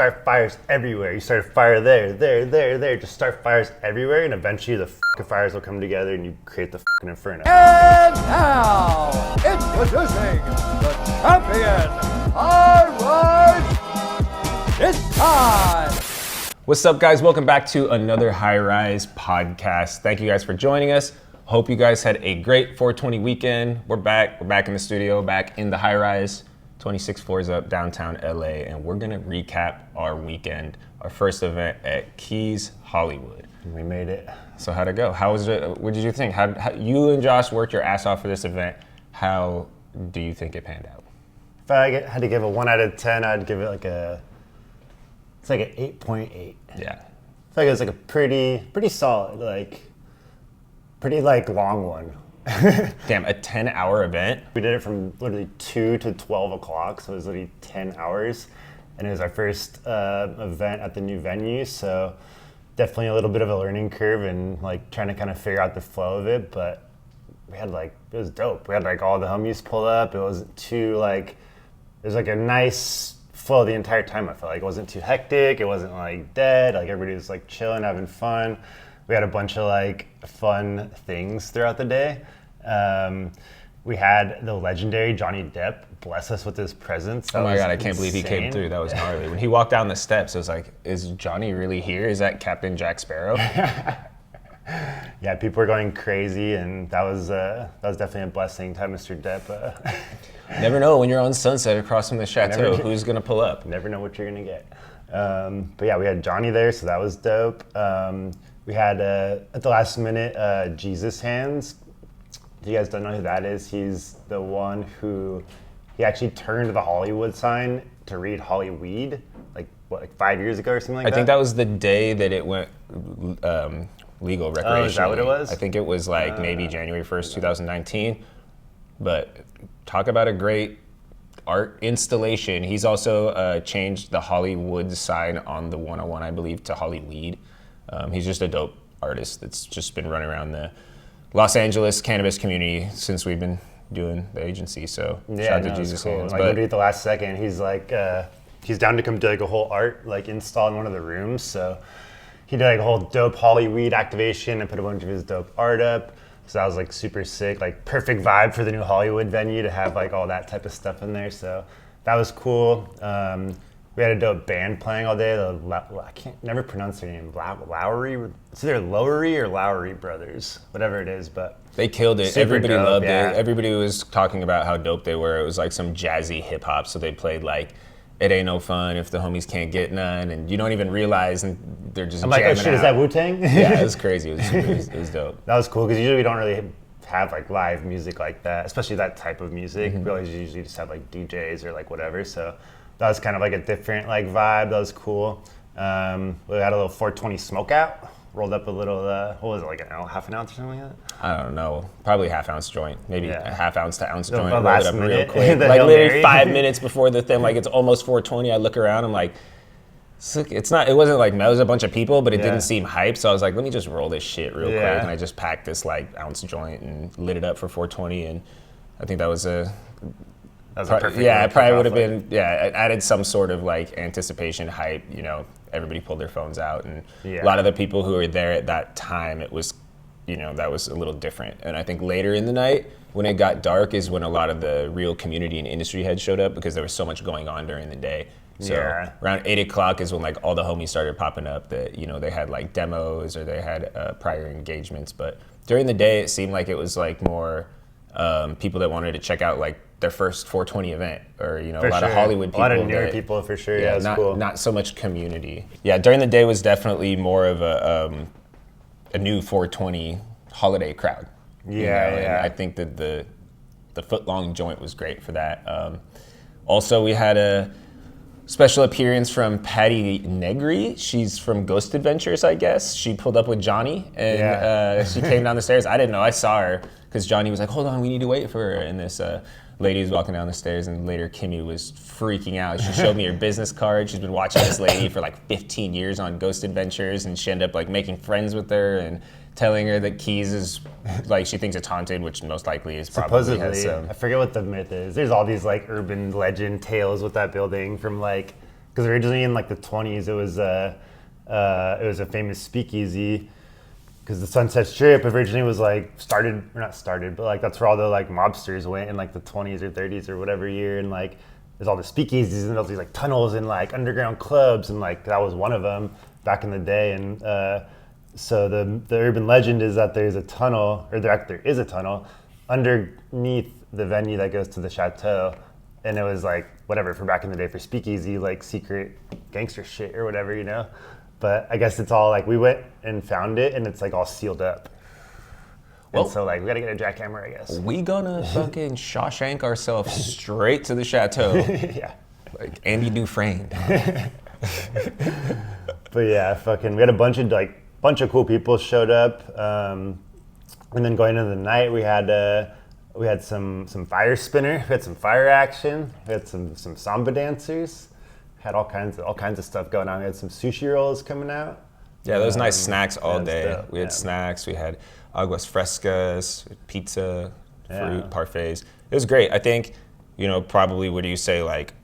start fires everywhere. You start a fire there. Just start fires everywhere, and eventually the fires will come together, and you create the inferno. And now, introducing the champion, Highrise. It's time. What's up, guys? Welcome back to another Highrise podcast. Thank you guys for joining us. Hope you guys had a great 420 weekend. We're back in the studio, back in the Highrise, 26 floors up, downtown LA, and we're gonna recap our weekend, our first event at Keys Hollywood. We made it. So how'd it go? How was it? What did you think? How you and Josh worked your ass off for this event. How do you think it panned out? If I had to give a 1 out of 10, I'd give it like an 8.8. Yeah. I feel like it was like a pretty solid, pretty long one. Damn, a 10-hour event? We did it from literally 2 to 12 o'clock, so it was literally 10 hours. And it was our first event at the new venue, so definitely a little bit of a learning curve and trying to kind of figure out the flow of it, but we had it was dope. We had all the homies pull up. It wasn't too it was a nice flow the entire time. I felt like it wasn't too hectic. It wasn't dead. Everybody was chilling, having fun. We had a bunch of fun things throughout the day. We had the legendary Johnny Depp bless us with his presence. Oh my God, I can't believe he came through. That was gnarly. When he walked down the steps, I was like, is Johnny really here? Is that Captain Jack Sparrow? Yeah, people were going crazy, and that was definitely a blessing to have Mr. Depp. Never know when you're on Sunset across from the chateau, who's gonna pull up. Never know what you're gonna get. But yeah, we had Johnny there, so that was dope. We had, at the last minute, Jesus Hands. If you guys don't know who that is, he's the one who, he actually turned the Hollywood sign to read Hollyweed, 5 years ago or something like that? I think that was the day that it went legal recreationally. Oh, is that what it was? I think it was maybe January 1st, 2019. But talk about a great art installation. He's also changed the Hollywood sign on the 101, I believe, to Hollyweed. He's just a dope artist that's just been running around the Los Angeles cannabis community since we've been doing the agency. So yeah, shout out to Jesus cool. Hands. Literally at the last second, he's he's down to come do a whole art install in one of the rooms. So he did a whole dope Hollyweed activation and put a bunch of his dope art up. So that was super sick, perfect vibe for the new Hollywood venue to have all that type of stuff in there. So that was cool. We had a dope band playing all day. I can't never pronounce their name. Lowry. It's either Lowery or Lowry Brothers, whatever it is. But they killed it. Super Everybody dope, loved yeah. it. Everybody was talking about how dope they were. It was some jazzy hip hop. So they played It Ain't No Fun If the Homies Can't Get None, and you don't even realize, and they're just I'm jamming oh shit, out. is that Wu-Tang? Yeah, it was crazy. It was dope. That was cool because usually we don't really have live music like that, especially that type of music. We always usually just have DJs or whatever. So that was kind of a different vibe. That was cool. We had a little 420 smoke out. Rolled up a little, what was it, half an ounce or something like that? I don't know. Probably a half-ounce joint. Maybe a half-ounce to ounce joint. The Rolled it up real minute, quick. the Literally 5 minutes before the thing, it's almost 420. I look around, I'm like, it's not, it wasn't there was a bunch of people, but it didn't seem hype. So I was like, let me just roll this shit real quick. And I just packed this ounce joint and lit it up for 420. And I think that was a perfect. Yeah, it probably would have been, it added some sort of anticipation, hype, everybody pulled their phones out. And a lot of the people who were there at that time, it was, that was a little different. And I think later in the night, when it got dark is when a lot of the real community and industry heads showed up because there was so much going on during the day. So around 8 o'clock is when all the homies started popping up that, they had demos or they had prior engagements. But during the day, it seemed like it was more people that wanted to check out their first 420 event or, a lot of Hollywood people. A lot of newer people for sure. Yeah, that's cool. Not so much community. Yeah, during the day was definitely more of a new 420 holiday crowd. And I think that the foot-long joint was great for that. Also, we had a special appearance from Patty Negri. She's from Ghost Adventures, I guess. She pulled up with Johnny, and she came down the stairs. I didn't know. I saw her because Johnny was like, hold on, we need to wait for her. And this lady was walking down the stairs, and later Kimmy was freaking out. She showed me her business card. She's been watching this lady for 15 years on Ghost Adventures, and she ended up making friends with her and telling her that Keys is she thinks it's haunted, which most likely is probably. Supposedly, I forget what the myth is. There's all these urban legend tales with that building from because originally in like the 20s it was a famous speakeasy. Because the Sunset Strip originally was like not started, but like that's where all the like mobsters went in like the 20s or 30s or whatever year, and like there's all the speakeasies and all these like tunnels and like underground clubs, and like that was one of them back in the day. And so the urban legend is that there's a tunnel, or there is a tunnel underneath the venue that goes to the chateau, and it was like whatever for back in the day for speakeasy, like secret gangster shit or whatever, you know. But I guess it's all like we went and found it, and it's like all sealed up. Well, and so like we gotta get a jackhammer, I guess. We gonna fucking Shawshank ourselves straight to the chateau. Yeah. Like Andy Dufresne. But yeah, fucking, we had a bunch of cool people showed up, and then going into the night, we had some fire spinner, we had some fire action, we had some samba dancers. Had all kinds of stuff going on. We had some sushi rolls coming out. Yeah, those nice snacks all day. We had yeah. snacks. We had aguas frescas, pizza, fruit parfaits. It was great. I think, probably, what do you say, like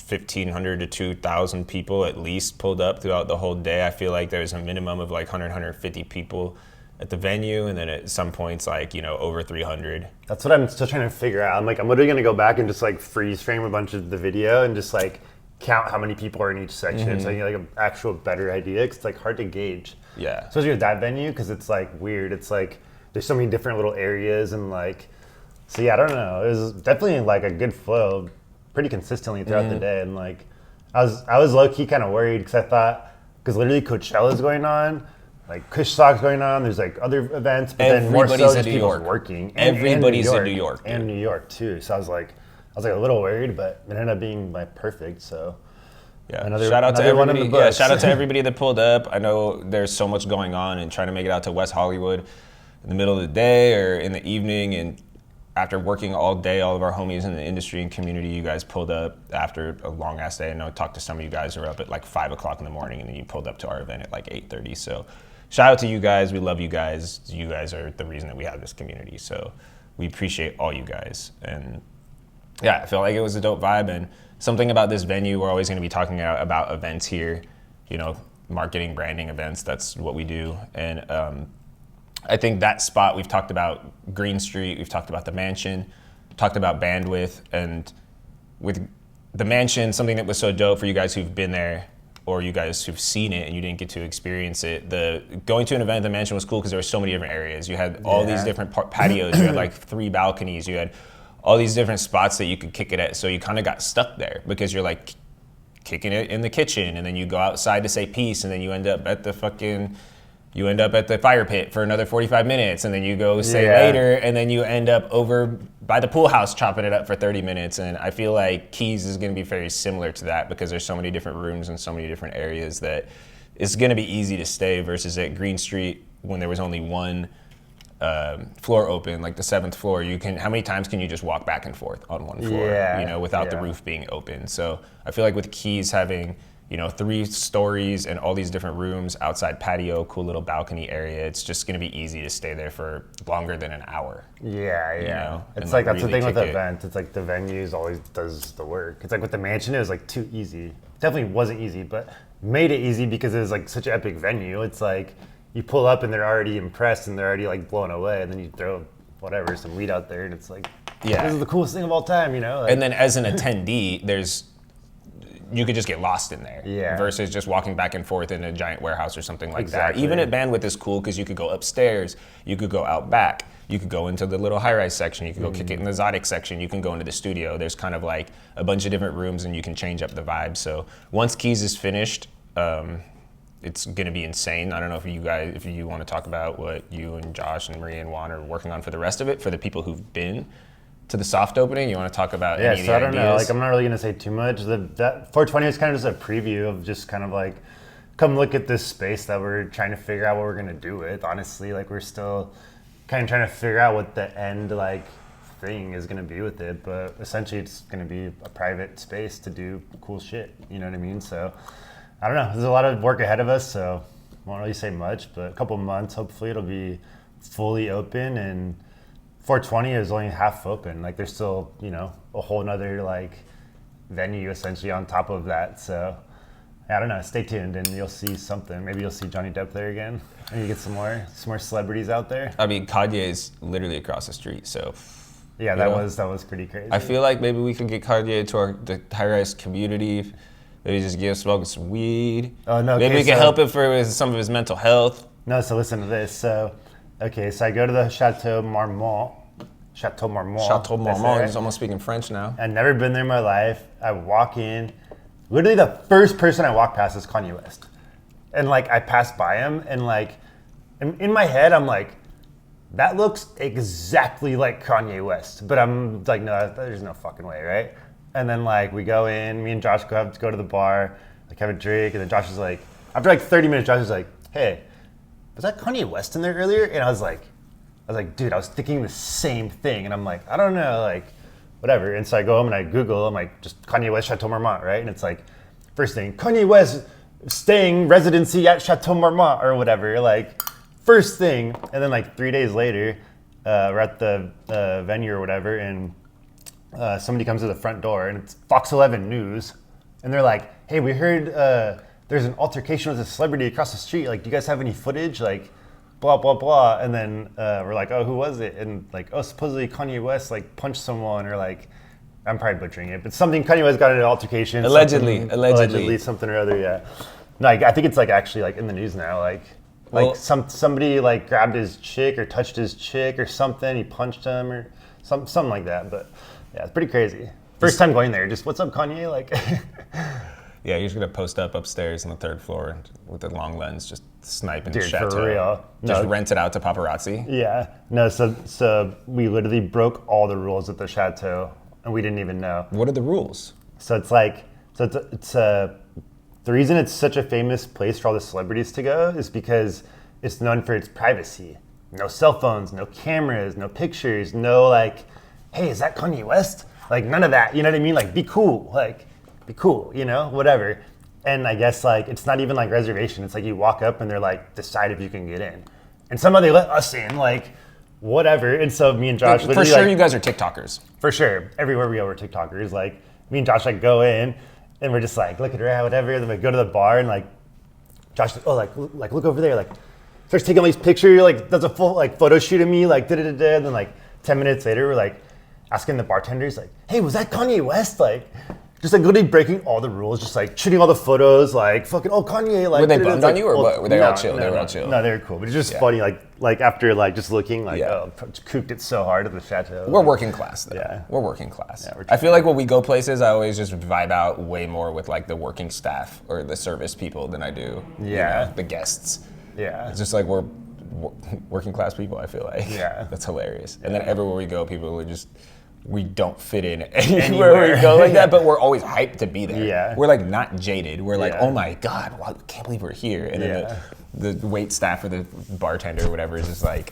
1,500 to 2,000 people at least pulled up throughout the whole day. I feel like there's a minimum of like 100, 150 people at the venue, and then at some points like over 300. That's what I'm still trying to figure out. I'm literally gonna go back and just like freeze frame a bunch of the video and just like count how many people are in each section, so you get like an actual better idea, because it's like hard to gauge. Yeah. Especially with that venue, because it's like weird. It's like there's so many different little areas, and like, so yeah, I don't know. It was definitely like a good flow, pretty consistently throughout the day, and like I was low key kind of worried, because I thought, because literally Coachella's going on, like Kushstock's going on, there's like other events, but then more so just people working. Everybody's in New York. And New York too. So I was like a little worried, but it ended up being like perfect. So yeah, shout out to everybody. Yeah, shout out to everybody that pulled up. I know there's so much going on, and trying to make it out to West Hollywood in the middle of the day or in the evening, and after working all day, all of our homies in the industry and community, you guys pulled up after a long ass day. I know I talked to some of you guys who were up at like 5 o'clock in the morning, and then you pulled up to our event at like 8:30. So shout out to you guys. We love you guys. You guys are the reason that we have this community. So we appreciate all you guys. And yeah, I felt like it was a dope vibe, and something about this venue, we're always going to be talking about events here, marketing, branding events. That's what we do. And I think that spot, we've talked about Green Street, we've talked about the Mansion, talked about bandwidth, and with the Mansion, something that was so dope for you guys who've been there, or you guys who've seen it and you didn't get to experience it. Going to an event at the Mansion was cool because there were so many different areas. You had all these different patios. You had like 3 balconies. You had all these different spots that you could kick it at. So you kind of got stuck there because you're like kicking it in the kitchen, and then you go outside to say peace, and then you end up at the fire pit for another 45 minutes, and then you go say later, and then you end up over by the pool house chopping it up for 30 minutes. And I feel like Keys is going to be very similar to that, because there's so many different rooms and so many different areas that it's going to be easy to stay, versus at Green Street when there was only one floor open, like the 7th floor. How many times can you just walk back and forth on one floor, without the roof being open? So I feel like with Keys having 3 stories and all these different rooms, outside patio, cool little balcony area, it's just going to be easy to stay there for longer than an hour. Yeah. It's like that's really the thing with the event. It's like the venues always does the work. It's like with the Mansion, it was like too easy. Definitely wasn't easy, but made it easy because it was like such an epic venue. It's like you pull up and they're already impressed and they're already like blown away, and then you throw some weed out there and it's like, this is the coolest thing of all time, Like, and then as an attendee, you could just get lost in there versus just walking back and forth in a giant warehouse or something like that. Even at Bandwidth is cool because you could go upstairs, you could go out back, you could go into the little Highrise section, you could go kick it in the Zodic section, you can go into the studio. There's kind of like a bunch of different rooms, and you can change up the vibe. So once Keys is finished, it's going to be insane. I don't know if you want to talk about what you and Josh and Maria and Juan are working on for the rest of it, for the people who've been to the soft opening. You want to talk about any of the I don't know. ideas? I'm not really going to say too much. That 420 is kind of just a preview of just kind of like, come look at this space that we're trying to figure out what we're going to do with. Honestly, like we're still kind of trying to figure out what the end like thing is going to be with it. But essentially it's going to be a private space to do cool shit. You know what I mean? So I don't know. There's a lot of work ahead of us, so I won't really say much, but a couple months, hopefully it'll be fully open. And 420 is only half open. Like there's still, a whole nother like venue essentially on top of that. So I don't know. Stay tuned, and you'll see something. Maybe you'll see Johnny Depp there again, and you get some more celebrities out there. I mean, Kanye's literally across the street, so. Yeah, that was pretty crazy. I feel like maybe we could get Kanye to the Highrise community. Maybe just give smoking some weed. Oh no! Maybe we can help him for some of his mental health. No, so listen to this. So I go to the Chateau Marmont. Chateau Marmont. He's almost speaking French now. I've never been there in my life. I walk in. Literally, the first person I walk past is Kanye West, and like I pass by him, and like in my head, I'm like, that looks exactly like Kanye West. But I'm like, no, there's no fucking way, right? And then like we go in, me and Josh go to the bar, like have a drink, and then Josh is like, after like 30 minutes, Josh is like, hey, was that Kanye West in there earlier? And I was like, dude, I was thinking the same thing. And I'm like, I don't know, like, whatever. And so I go home and I Google, I'm like, just Kanye West Chateau Marmont, right? And it's like, first thing, Kanye West staying residency at Chateau Marmont or whatever, like, first thing. And then like 3 days later, we're at the venue or whatever, and somebody comes to the front door, and it's Fox 11 News, and they're like, hey, we heard there's an altercation with a celebrity across the street. Like, do you guys have any footage? Like, blah, blah, blah. And then we're like, oh, who was it? And like, oh, supposedly Kanye West like punched someone, or like, I'm probably butchering it, but something, Kanye West got in an altercation. Allegedly, something or other, yeah. No, I think it's like actually like in the news now, like somebody like grabbed his chick or touched his chick or something. He punched him or something like that, but yeah, it's pretty crazy. First time going there, just what's up, Kanye? Like, yeah, you're just gonna post up upstairs on the third floor with a long lens, just sniping dude, Chateau. for real. Just rent it out to paparazzi. Yeah, no. So we literally broke all the rules at the Chateau, and we didn't even know. What are the rules? So it's like, the reason it's such a famous place for all the celebrities to go is because it's known for its privacy. No cell phones, no cameras, no pictures, no like, hey, is that Kanye West? Like, none of that, you know what I mean? Like, be cool, you know, whatever. And I guess, like, it's not even, like, reservation. It's like you walk up and they're like, decide if you can get in. And somehow they let us in, like, whatever. And so me and Josh... For sure, like, you guys are TikTokers. For sure. Everywhere we go, we're TikTokers. Like, me and Josh, like, go in and we're just, like, looking around, whatever. Then we go to the bar and, like, Josh, oh, like look over there. Like, starts taking all these pictures, like, does a full, like, photo shoot of me, like, da-da-da-da. And then, like, 10 minutes later, we're, like, asking the bartenders, like, hey, was that Kanye West? Like, just like literally breaking all the rules, just like shooting all the photos, like fucking, oh, Kanye. Like, were they bummed on you, or what? Were they all chill? They were all chill. No, they were cool. But it's just funny, like after like just looking, like, oh, cooked it so hard at the Chateau. We're working class, though. Yeah. We're working class. Yeah, I feel like when we go places, I always just vibe out way more with like the working staff or the service people than I do, you know, the guests. Yeah. It's just like we're working class people, I feel like. Yeah. That's hilarious. And then everywhere we go, people are just... We don't fit in anywhere we go like that, but we're always hyped to be there. Yeah. We're like not jaded. We're like, oh my God, wow, I can't believe we're here. And then the wait staff or the bartender or whatever is just like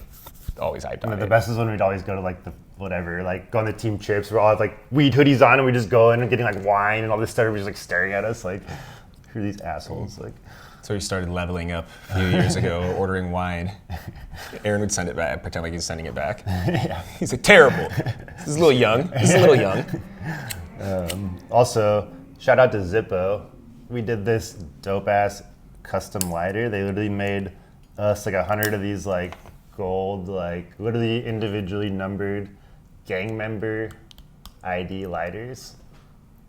always hyped on it. The best is when we'd always go to like the whatever, like go on the team trips. We all have like weed hoodies on and we just go in and getting like wine and all this stuff. Everybody's like staring at us like, who are these assholes? Like. So we started leveling up a few years ago, ordering wine. Aaron would send it back, pretend like he's sending it back. Yeah. He's like, terrible. This is a little young. Also, shout out to Zippo. We did this dope ass custom lighter. They literally made us like 100 of these like gold, like literally individually numbered gang member ID lighters.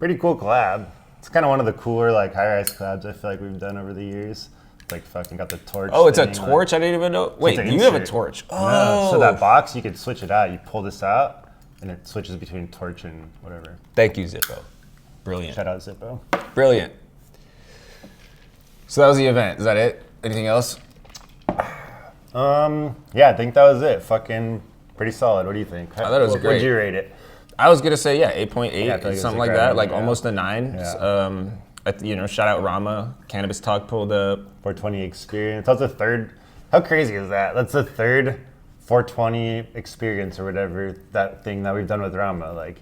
Pretty cool collab. It's kind of one of the cooler like high-rise collabs I feel like we've done over the years. Like fucking got the torch. Oh, it's thing, a torch? Like, I didn't even know. Wait, you have a torch. Oh. No, so that box, you could switch it out. You pull this out, and it switches between torch and whatever. Thank you, Zippo. Brilliant. Shout out Zippo. Brilliant. So that was the event. Is that it? Anything else? Yeah, I think that was it. Fucking pretty solid. What do you think? I thought it was great. What'd you rate it? I was gonna say 8.8, like something like that, like yeah. almost a 9. Yeah. Shout out Rama. Cannabis Talk pulled up. 420 experience. That's the third. How crazy is that? That's the third 420 experience or whatever that thing that we've done with Rama. Like,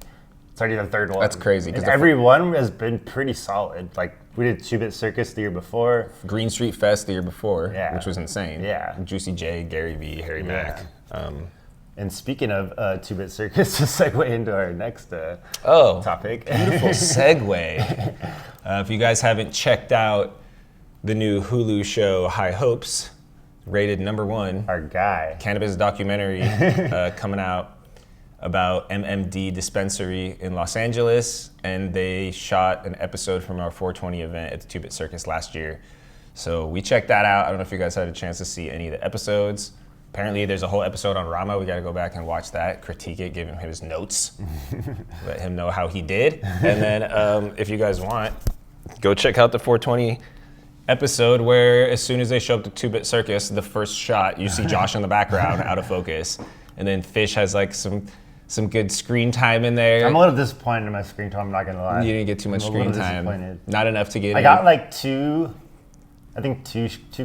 it's already the third one. That's crazy. And every one has been pretty solid. Like, we did 2-Bit Circus the year before. Green Street Fest the year before, Yeah. which was insane. Yeah. Juicy J, Gary V, Harry Mack. And speaking of 2-Bit Circus, to segue into our next topic. Beautiful segue. If you guys haven't checked out the new Hulu show High Hopes, rated #1. Our guy. Cannabis documentary coming out about MMD dispensary in Los Angeles. And they shot an episode from our 420 event at the 2-Bit Circus last year. So we checked that out. I don't know if you guys had a chance to see any of the episodes. Apparently there's a whole episode on Rama. We got to go back and watch that, critique it, give him his notes, let him know how he did. And then if you guys want, go check out the 420 episode where as soon as they show up to 2-Bit Circus, the first shot, you see Josh in the background out of focus. And then Fish has like some good screen time in there. I'm a little disappointed in my screen time, I'm not going to lie. You didn't get too much screen time. Not enough to get I got like two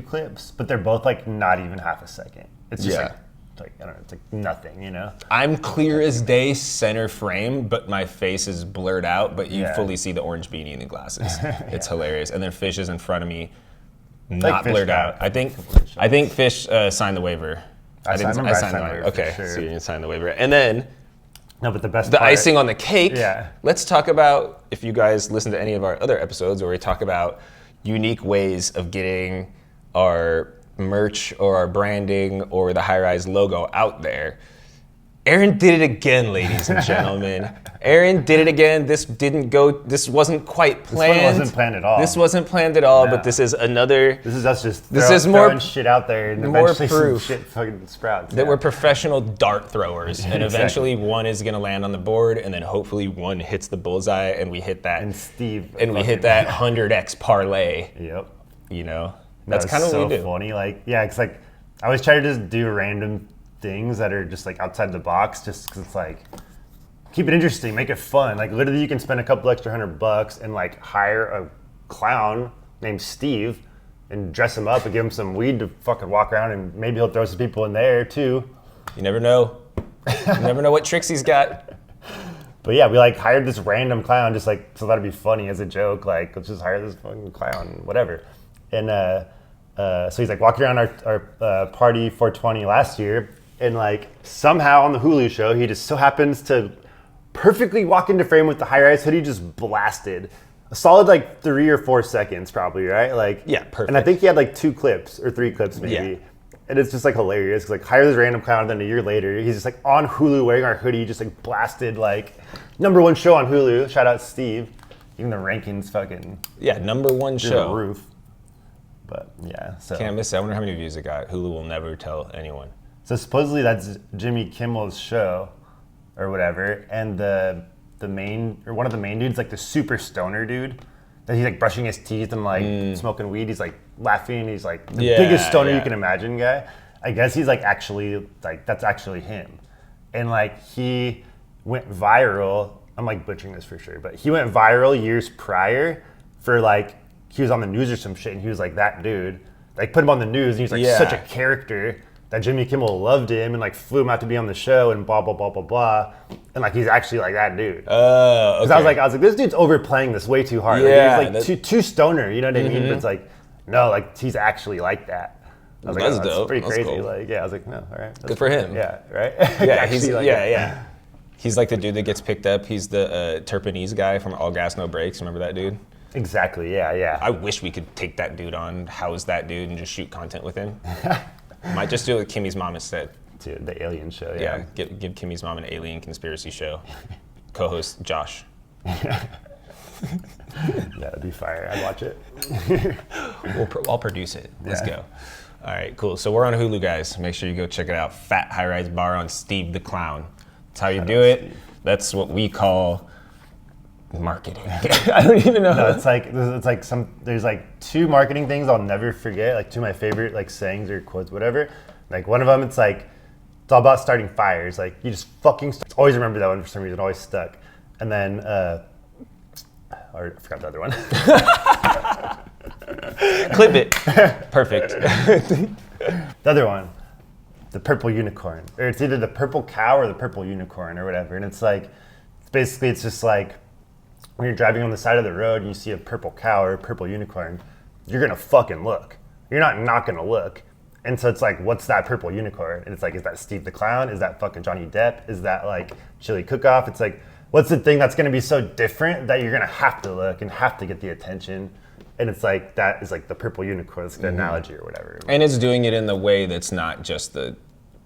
clips, but they're both like not even half a second. It's just like I don't know, it's like nothing, you know? I'm clear as day center frame, but my face is blurred out, but you fully see the orange beanie and the glasses. It's hilarious. And then Fish is in front of me, not blurred out. I think Fish signed the waiver. I signed the waiver. Okay, sure. So you didn't sign the waiver. And then no, but the icing on the cake. Yeah. Let's talk about, if you guys listen to any of our other episodes where we talk about unique ways of getting our merch or our branding or the Highrise logo out there. Aaron did it again, ladies and gentlemen. Aaron did it again. This wasn't quite planned. This one wasn't planned at all. This wasn't planned at all, but this is another. This is us just throwing shit out there and eventually some shit fucking sprouts. That we're professional dart throwers. And eventually one is going to land on the board and then hopefully one hits the bullseye and we hit that. And we hit that 100x parlay. Yep. You know? That's kind of what we do. Funny. Like, yeah, it's like, I always try to just do random things that are just like outside the box, just because it's like, keep it interesting, make it fun. Like literally you can spend a couple extra $100 and like hire a clown named Steve and dress him up and give him some weed to fucking walk around and maybe he'll throw some people in there too. You never know. You never know what tricks he's got. But yeah, we like hired this random clown just like so that'd be funny as a joke. Like, let's just hire this fucking clown, whatever. And so he's like walking around our party 420 last year, and like somehow on the Hulu show, he just so happens to perfectly walk into frame with the Highrise hoodie just blasted. A solid like 3 or 4 seconds probably, right? Like yeah, perfect. And I think he had like 2 clips or 3 clips maybe. Yeah. And it's just like hilarious because like hire this random clown, and then a year later he's just like on Hulu wearing our hoodie, just like blasted like #1 show on Hulu. Shout out Steve. Even the rankings fucking #1 show. The roof. But yeah, so can't miss it. I wonder how many views it got. Hulu will never tell anyone. So supposedly that's Jimmy Kimmel's show, or whatever, and one of the main dudes, like the super stoner dude, that he's like brushing his teeth and like smoking weed. He's like laughing. He's like the biggest stoner you can imagine guy. I guess he's like actually like that's actually him, and like he went viral. I'm like butchering this for sure, but he went viral years prior for like. He was on the news or some shit, and he was like that dude. Like put him on the news, and he's like such a character that Jimmy Kimmel loved him and like flew him out to be on the show and blah blah blah blah blah. And like he's actually like that dude. Because I was like, this dude's overplaying this way too hard. Yeah, like, he's like too stoner, you know what I mean? But it's like, no, like he's actually like that. I was like, that's dope. That's pretty crazy. Cool. Like, yeah, I was like, no, all right. Good for him. Yeah, right. Yeah, he's like, yeah. He's like the dude that gets picked up. He's the Terpenese guy from All Gas No Brakes. Remember that dude? Exactly, yeah. I wish we could take that dude on, house that dude, and just shoot content with him. Might just do it with Kimmy's mom instead. Dude, the alien show, yeah. Give Kimmy's mom an alien conspiracy show. Co-host Josh. That'd be fire. I'd watch it. I'll produce it. Let's go. All right, cool. So we're on Hulu, guys. Make sure you go check it out. Fat Highrise Bar on Steve the Clown. That's how you do it. Steve. That's what we call marketing. I don't even know. No, it's like there's like 2 marketing things I'll never forget. Like 2 of my favorite like sayings or quotes, whatever. Like one of them, it's like it's all about starting fires. Like you just fucking always remember that one for some reason. Always stuck. And then I forgot the other one. Clip it. Perfect. The other one, the purple unicorn, or it's either the purple cow or the purple unicorn or whatever. And it's like, basically it's just like when you're driving on the side of the road and you see a purple cow or a purple unicorn, you're gonna fucking look. You're not gonna look. And so it's like, what's that purple unicorn? And it's like, is that Steve the Clown? Is that fucking Johnny Depp? Is that like Chili Cook-Off? It's like, what's the thing that's going to be so different that you're going to have to look and have to get the attention? And it's like, that is like the purple unicorn. That's the analogy or whatever. And it's doing it in the way that's not just the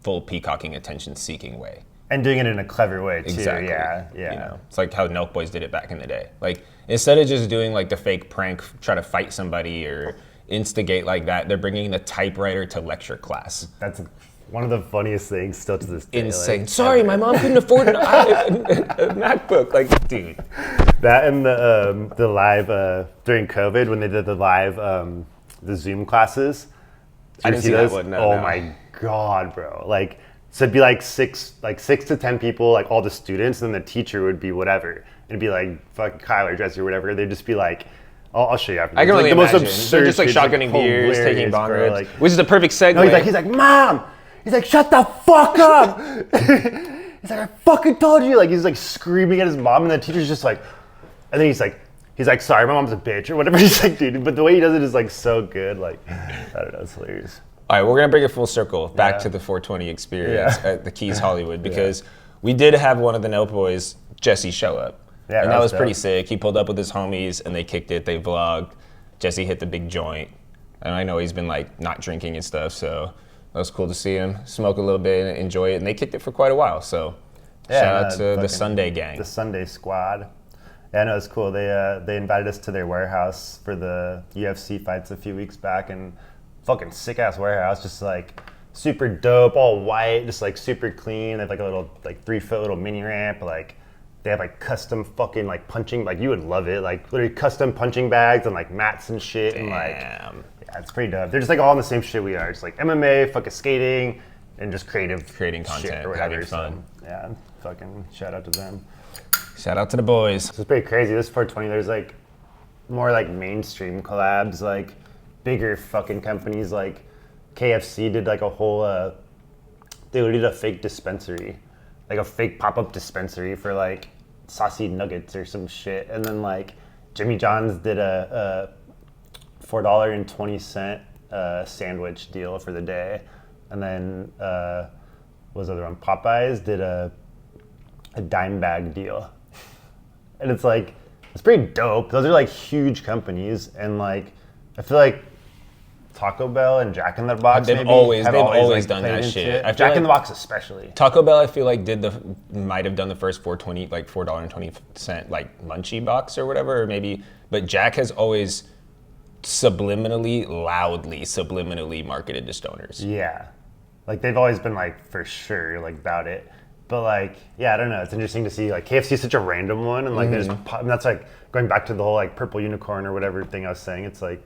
full peacocking, attention-seeking way. And doing it in a clever way, too. Exactly. Yeah. You know, it's like how Nelk Boys did it back in the day. Like, instead of just doing like the fake prank, try to fight somebody or instigate like that, they're bringing the typewriter to lecture class. That's one of the funniest things still to this day. Insane. Like, sorry, my mom couldn't afford a MacBook. Like, dude. That and the live, during COVID, when they did the live, the Zoom classes. I didn't see that one, no. Oh my God, bro. Like, so it'd be like six to 10 people, like all the students, and then the teacher would be whatever. It'd be like fucking Kyle or Jesse or whatever. They'd just be like, I'll show you after. I can like really the most imagine. absurd They're just like shit, shotgunning beers, taking hilarious, bong bro, rips, like, which is a perfect segue. no, he's like, Mom! He's like, shut the fuck up! He's like, I fucking told you! Like, he's like screaming at his mom, and the teacher's just like, and then he's like, sorry, my mom's a bitch, or whatever. He's like, dude, but the way he does it is like so good. Like, I don't know, it's hilarious. All right, we're gonna bring it full circle back to the 420 experience at the Keys Hollywood, because we did have one of the Nelk Boys, Jesse, show up. Yeah, and that was dope. pretty sick. He pulled up with his homies and they kicked it, they vlogged. Jesse hit the big joint. And I know he's been like not drinking and stuff, so that was cool to see him smoke a little bit and enjoy it. And they kicked it for quite a while, so shout out to the Sunday gang. The Sunday squad. Yeah, no, it's cool. They invited us to their warehouse for the UFC fights a few weeks back, and fucking sick ass warehouse, just like super dope, all white, just like super clean. They have like a little like 3-foot little mini ramp, like they have like custom fucking like punching, like you would love it, like literally custom punching bags and like mats and shit. Damn. And like, yeah, it's pretty dope. They're just like all in the same shit we are, just like MMA, fucking skating, and just creating content, or whatever. having fun. So, yeah, fucking shout out to them. Shout out to the boys. So it's pretty crazy. This 420, there's like more like mainstream collabs, like bigger fucking companies like KFC did like a whole, they did a fake dispensary, like a fake pop-up dispensary for like saucy nuggets or some shit. And then like Jimmy John's did a $4.20 sandwich deal for the day. And then, what was the other one? Popeyes did a dime bag deal. And it's like, it's pretty dope. Those are like huge companies. And like, I feel like Taco Bell and Jack in the Box They've always like, done played that into shit. it. I feel Jack like in the Box especially. Taco Bell, I feel like might have done the first 420, like $4.20 like munchie box or whatever, or maybe. But Jack has always loudly subliminally marketed to stoners. Yeah, like they've always been like for sure like about it. But like, yeah, I don't know. It's interesting to see like KFC is such a random one, and like there's and that's like going back to the whole like purple unicorn or whatever thing I was saying. It's like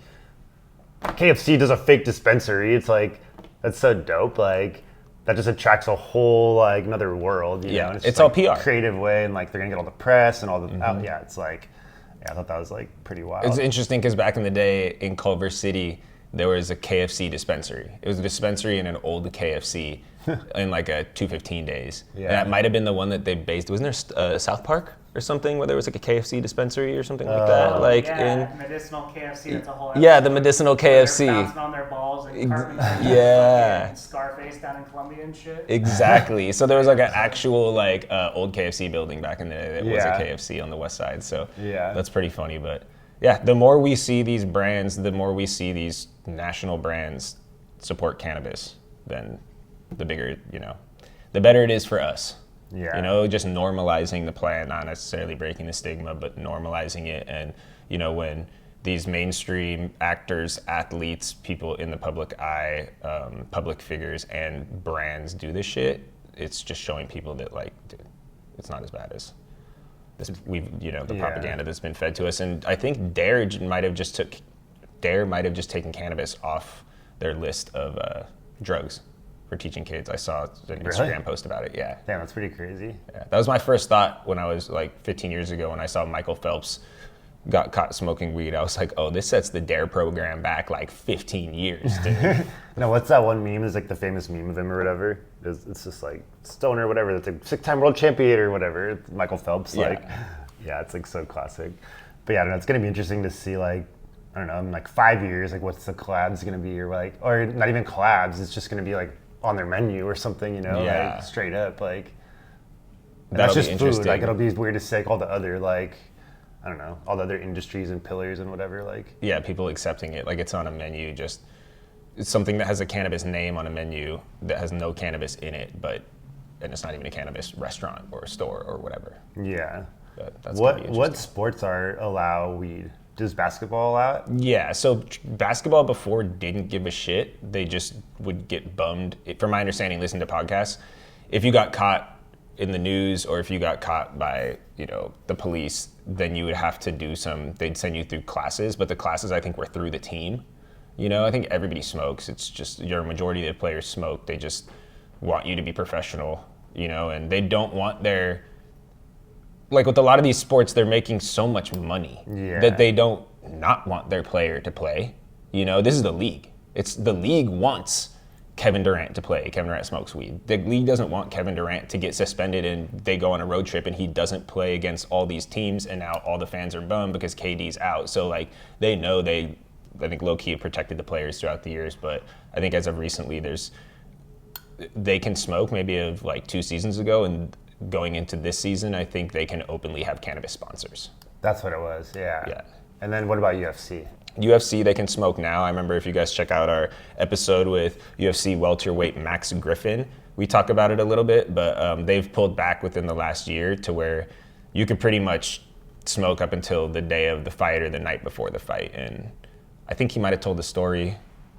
KFC does a fake dispensary. It's like that's so dope. Like that just attracts a whole like another world. You know? And it's just, all like, PR, creative way, and like they're gonna get all the press and all the yeah. It's like I thought that was like pretty wild. It's interesting because back in the day in Culver City, there was a KFC dispensary. It was a dispensary in an old KFC in like a 215 days. Yeah. And that might have been the one that they based. Wasn't there South Park or something where there was like a KFC dispensary or something like that? Like medicinal KFC. That's a whole. Yeah, the medicinal KFC. They're bouncing on their balls and cartons and Scarface down in Colombia and shit. Exactly. So there was like an actual like old KFC building back in the day that was a KFC on the west side. So that's pretty funny. But yeah, the more we see these brands, the more we see these national brands support cannabis, then the bigger, the better it is for us. Yeah. Just normalizing the plant, not necessarily breaking the stigma, but normalizing it. And, when these mainstream actors, athletes, people in the public eye, public figures and brands do this shit, it's just showing people that like, dude, it's not as bad as this, the propaganda that's been fed to us. And I think Dare might have just taken cannabis off their list of drugs for teaching kids. I saw an Instagram post about it. Yeah. Damn, that's pretty crazy. Yeah. That was my first thought when I was like 15 years ago when I saw Michael Phelps got caught smoking weed. I was like, oh, this sets the Dare program back like 15 years, dude. No, what's that one meme? Is like the famous meme of him or whatever. It's just like stoner or whatever. That's a 6-time world champion or whatever. It's Michael Phelps. Like, yeah, it's like so classic. But yeah, I don't know. It's gonna be interesting to see like I don't know, in like 5 years, like what's the collabs gonna be, or like, or not even collabs, it's just gonna be like on their menu or something, you know, like straight up, like. And that's just food. Like it'll be weird to say like, all the other like, I don't know, all the other industries and pillars and whatever, like. Yeah, people accepting it like it's on a menu, just it's something that has a cannabis name on a menu that has no cannabis in it, and it's not even a cannabis restaurant or store or whatever. Yeah. But that's what sports allow weed? Does basketball allow it? Yeah, so basketball before didn't give a shit. They just would get bummed. From my understanding, listen to podcasts, if you got caught in the news or if you got caught by, the police, then you would have to do they'd send you through classes, but the classes I think were through the team. I think everybody smokes. It's just your majority of the players smoke. They just want you to be professional, and they don't want like with a lot of these sports, they're making so much money that they don't not want their player to play. This is the league. The league wants Kevin Durant to play. Kevin Durant smokes weed. The league doesn't want Kevin Durant to get suspended and they go on a road trip and he doesn't play against all these teams and now all the fans are bummed because KD's out. So like they know I think low-key have protected the players throughout the years, but I think as of recently they can smoke maybe of like 2 seasons ago, and going into this season, I think they can openly have cannabis sponsors. That's what it was, yeah. And then what about UFC? UFC, they can smoke now. I remember if you guys check out our episode with UFC welterweight Max Griffin, we talk about it a little bit, but they've pulled back within the last year to where you can pretty much smoke up until the day of the fight or the night before the fight. And I think he might have told the story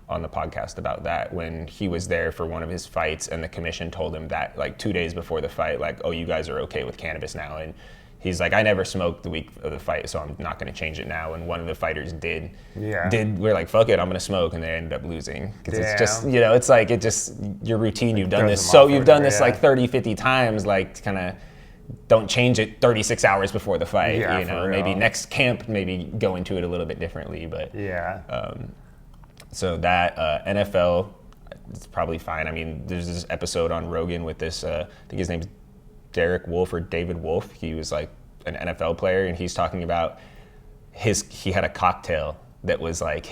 on the podcast about that when he was there for one of his fights and the commission told him that like 2 days before the fight, like, oh, you guys are okay with cannabis now. And he's like, I never smoked the week of the fight, so I'm not going to change it now. And one of the fighters did. We're like, fuck it, I'm going to don't smoke, and they ended up losing. Because it's just, it's like, your routine, you've done this. So you've done this like 30, 50 times, like kind of don't change it 36 hours before the fight. Maybe next camp, maybe go into it a little bit differently. But so that NFL, it's probably fine. I mean, there's this episode on Rogan with this, I think his name's Derek Wolfe or David Wolfe. He was like an NFL player, and he's talking about he had a cocktail that was like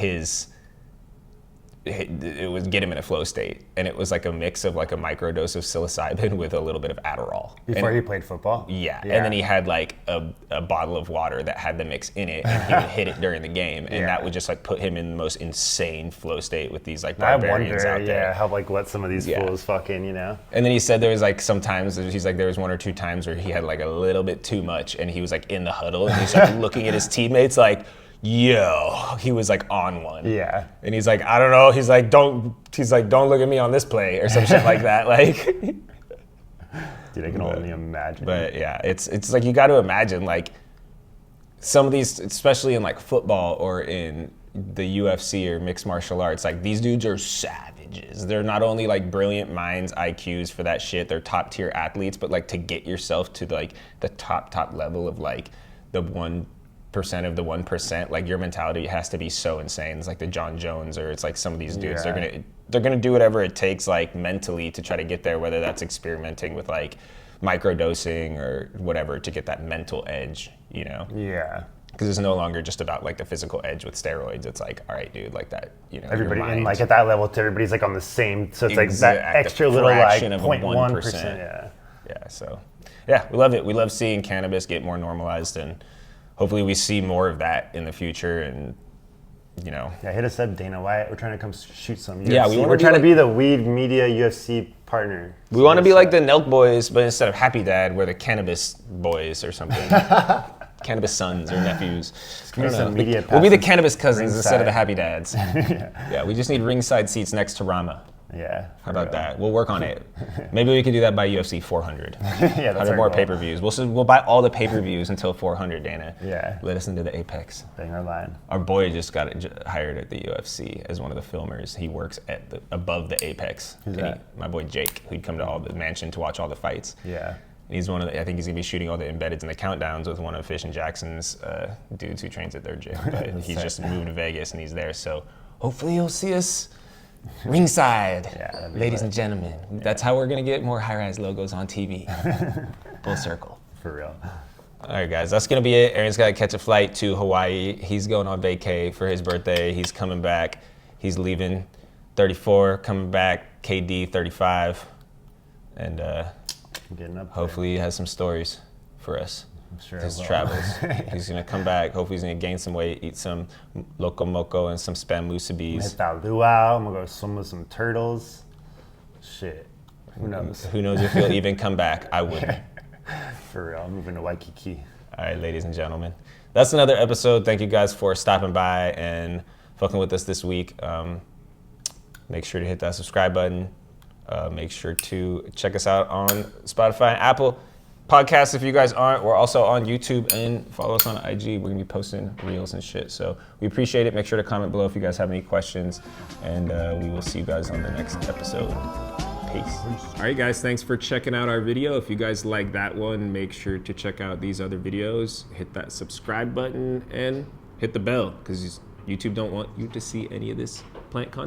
it would get him in a flow state, and it was like a mix of like a microdose of psilocybin with a little bit of Adderall. Before he played football? Yeah, and then he had like a bottle of water that had the mix in it, and he would hit it during the game, and that would just like put him in the most insane flow state with these like barbarians out there. How like what some of these fools fucking, And then he said there was like sometimes, he's like there was 1 or 2 times where he had like a little bit too much, and he was like in the huddle, and he's like looking at his teammates like, yo, he was like on one. Yeah. And he's like, I don't know. He's like, don't look at me on this play or some shit like that. Like, dude, I can only imagine. But yeah, it's like you got to imagine like some of these, especially in like football or in the UFC or mixed martial arts, like these dudes are savages. They're not only like brilliant minds, IQs for that shit. They're top tier athletes, but like to get yourself to like the top level of like the 1% of the 1%, like your mentality has to be so insane. It's like the John Jones, or it's like some of these dudes, they're gonna do whatever it takes like mentally to try to get there, whether that's experimenting with like microdosing or whatever to get that mental edge, Yeah. Because it's no longer just about like the physical edge with steroids. It's like, all right, dude, like that, everybody, and like at that level, everybody's like on the same, so it's like that extra little like 0.1%. Yeah, so yeah, we love it. We love seeing cannabis get more normalized, and hopefully we see more of that in the future. And Yeah, hit us up, Dana White. We're trying to come shoot some UFC. Yeah, we're trying to be the weed media UFC partner. We want to be like the Nelk boys, but instead of Happy Dad, we're the Cannabis boys or something. Cannabis sons or nephews. We'll be the Cannabis cousins instead of the Happy Dads. Yeah, we just need ringside seats next to Rama. Yeah. How about that? We'll work on it. Maybe we can do that by UFC 400. Yeah, that's 100 more pay-per-views. We'll buy all the pay-per-views until 400, Dana. Yeah. Let us into the Apex. Bang our line. Our boy just got hired at the UFC as one of the filmers. He works at above the Apex. Who's that? My boy Jake, who'd come to all the mansion to watch all the fights. Yeah. And he's I think he's gonna be shooting all the embeddeds and the countdowns with one of Fish and Jackson's dudes who trains at their gym. But he's just moved to Vegas and he's there. So hopefully you'll see us ringside, ladies and gentlemen. That's how we're gonna get more Highrise logos on TV. Full circle. For real. All right, guys, that's gonna be it. Aaron's gotta catch a flight to Hawaii. He's going on vacay for his birthday. He's coming back. He's leaving 34, coming back, KD 35. And Getting up hopefully he has some stories for us. I'm sure His I will. travels. He's gonna come back. Hopefully he's gonna gain some weight, eat some loco moco and some spam musubis. Hit that luau. I'm gonna go swim with some turtles. Shit. Who knows? Who knows if he'll even come back? I wouldn't. For real. I'm moving to Waikiki. All right, ladies and gentlemen. That's another episode. Thank you guys for stopping by and fucking with us this week. Make sure to hit that subscribe button. Make sure to check us out on Spotify and Apple Podcasts if you guys aren't. We're also on YouTube, and follow us on IG. We're gonna be posting reels and shit. So we appreciate it. Make sure to comment below if you guys have any questions, and we will see you guys on the next episode. Peace. All right, guys, thanks for checking out our video. If you guys like that one, make sure to check out these other videos. Hit that subscribe button and hit the bell, because YouTube don't want you to see any of this plant content.